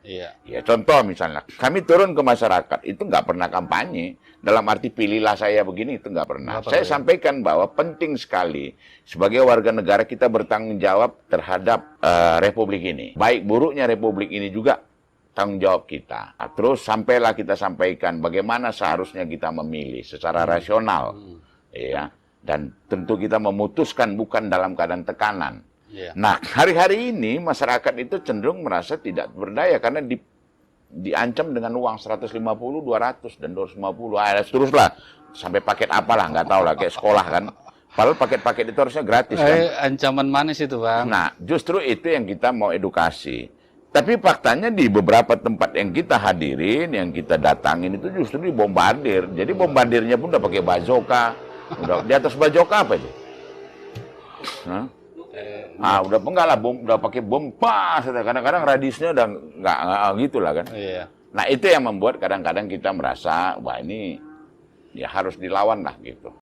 Iya. Ya contoh misalnya, kami turun ke masyarakat, itu nggak pernah kampanye. Dalam arti pilihlah saya begini, itu nggak pernah. Nggak Saya pernah, ya. sampaikan bahwa penting sekali sebagai warga negara kita bertanggung jawab terhadap Republik ini. Baik buruknya Republik ini juga tanggung jawab kita. Nah, terus sampailah kita sampaikan bagaimana seharusnya kita memilih secara rasional. Ya. Dan tentu kita memutuskan bukan dalam keadaan tekanan. Iya. Nah, hari-hari ini masyarakat itu cenderung merasa tidak berdaya karena diancam dengan uang 150, 200, dan 250. Teruslah, sampai paket apalah, nggak tahu lah, kayak sekolah kan. Padahal paket-paket itu harusnya gratis kan. Ancaman manis itu, Bang. Nah, justru itu yang kita mau edukasi. Tapi faktanya di beberapa tempat yang kita hadirin, yang kita datangin itu justru dibombardir. Jadi bombardirnya pun udah pakai bazooka. Udah di atas bazooka apa sih? Hah? Nah, udah enggak lah, udah pakai bom pas. Kadang-kadang radiusnya udah enggak gitu lah kan. Iya. Nah, itu yang membuat kadang-kadang kita merasa, wah ini ya harus dilawan lah gitu.